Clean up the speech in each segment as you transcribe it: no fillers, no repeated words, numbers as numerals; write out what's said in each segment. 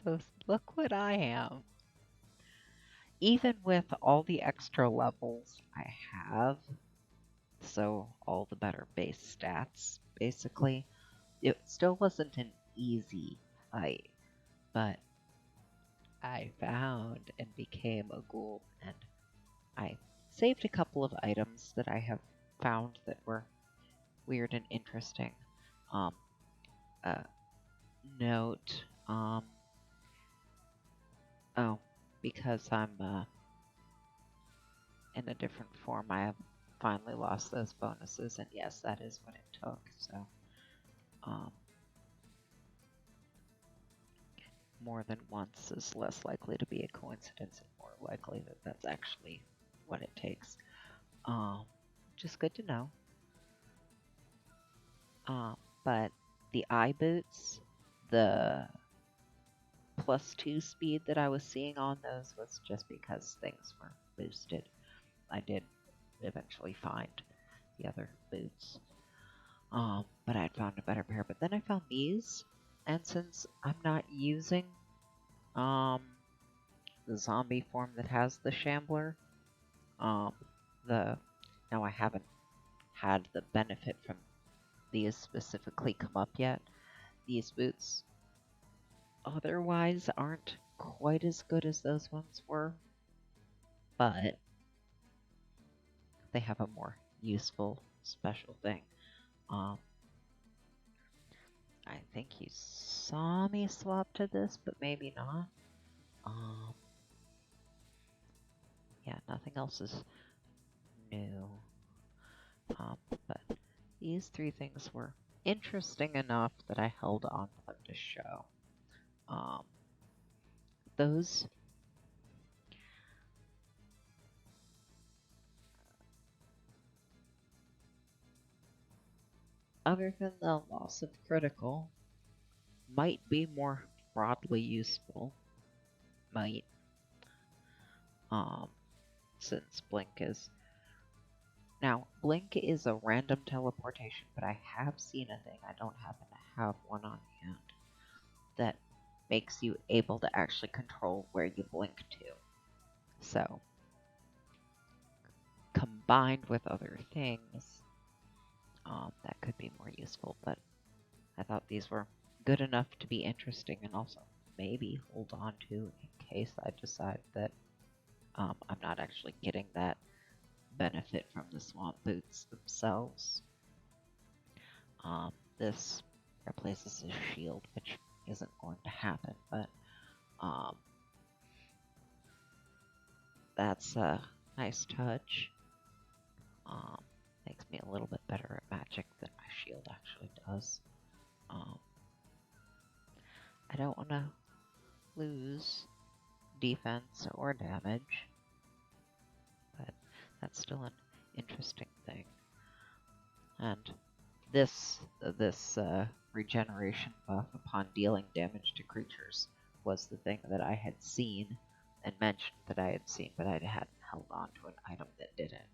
So look what I am. Even with all the extra levels I have, so all the better base stats, basically, it still wasn't an easy fight, but I found and became a ghoul, and I saved a couple of items that I have found that were weird and interesting. Um, uh, note, oh, because I'm in a different form, I have finally lost those bonuses, and yes, that is what it took. So, um, more than once is less likely to be a coincidence, and more likely that that's actually what it takes. Just good to know. But the eye boots, the +2 speed that I was seeing on those was just because things were boosted. I did eventually find the other boots. But I had found a better pair. But then I found these, and since I'm not using um, the zombie form that has the shambler, um, the now I haven't had the benefit from these specifically come up yet. These boots otherwise aren't quite as good as those ones were, but they have a more useful special thing. Um, I think you saw me swap to this, but maybe not. Um, yeah, nothing else is new. But these three things were interesting enough that I held on to them to show. Um, those other than the loss of critical, might be more broadly useful. Might, um, since Blink is now Blink is a random teleportation, but I have seen a thing. I don't happen to have one on hand that makes you able to actually control where you blink to. So, combined with other things, that could be more useful. But I thought these were good enough to be interesting and also maybe hold on to in case I decide that I'm not actually getting that benefit from the swamp boots themselves. This replaces his shield, which isn't going to happen, but um, that's a nice touch. Makes me a little bit better at magic than my shield actually does. I don't want to lose defense or damage, but that's still an interesting thing. And this regeneration buff upon dealing damage to creatures was the thing that I had seen and mentioned that I had seen, but I hadn't held on to an item that didn't.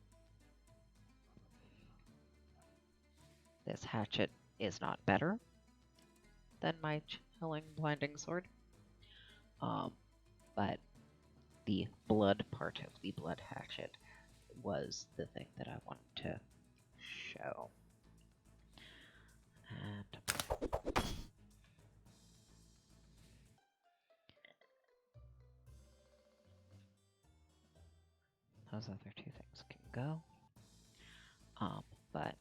This hatchet is not better than my chilling blinding sword, but the blood part of the blood hatchet was the thing that I wanted to show. And those other two things can go. But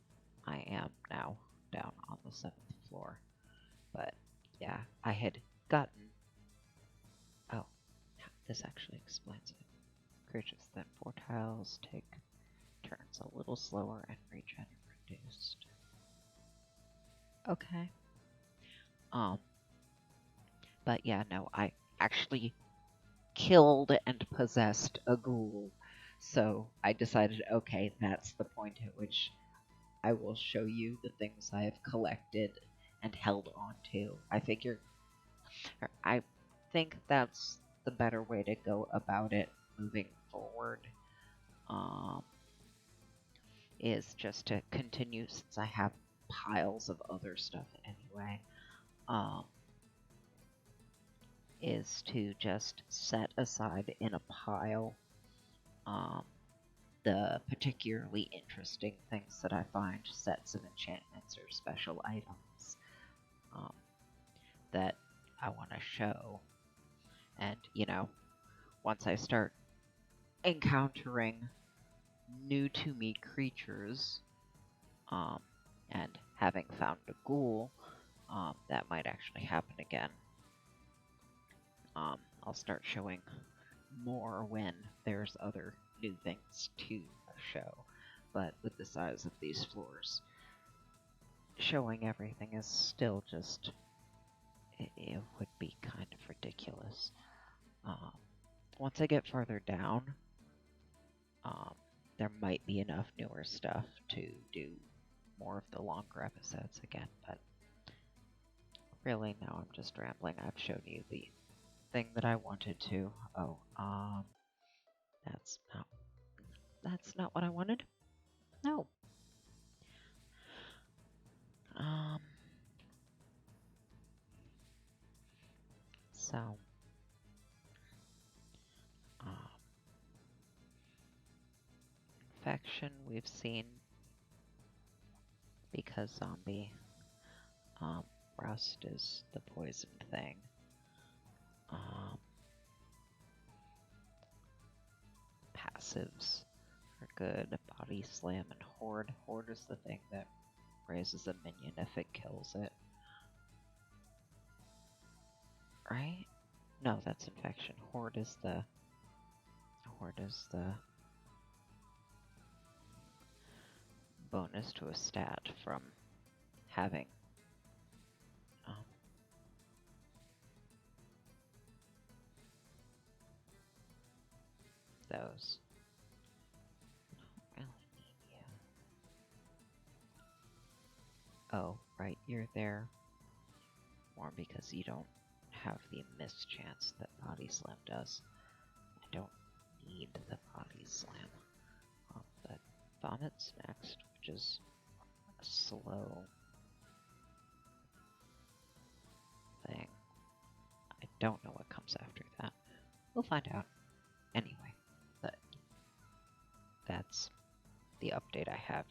I am now down on the 7th floor. But yeah, I had gotten. Oh, this actually explains it. Creatures then 4 tiles take turns a little slower and regen reduced. Okay. But yeah, no, I actually killed and possessed a ghoul. So I decided, okay, that's the point at which I will show you the things I have collected and held on to. I think that's the better way to go about it moving forward. Is just to continue since I have piles of other stuff anyway. is to just set aside in a pile the particularly interesting things that I find, sets of enchantments or special items um, that I want to show. And, once I start encountering new to me creatures, and having found a ghoul, that might actually happen again. I'll start showing more when there's other new things to show. But with the size of these floors, showing everything is still just... it would be kind of ridiculous. Once I get further down, there might be enough newer stuff to do more of the longer episodes again, but really now I'm just rambling. I've shown you the thing that I wanted to. Oh, that's not what I wanted. No. So, infection we've seen because zombie rust is the poison thing. Passives are good. Body slam and horde. Horde is the thing that raises a minion if it kills it. Right? No, that's infection. Horde is the bonus to a stat from having those. I don't really need you. Oh, right, you're there more because you don't have the miss chance that Body Slam does. I don't need the Body Slam. But Vomit's next, which is a slow thing. I don't know what comes after that. We'll find out. Anyway, that's the update I have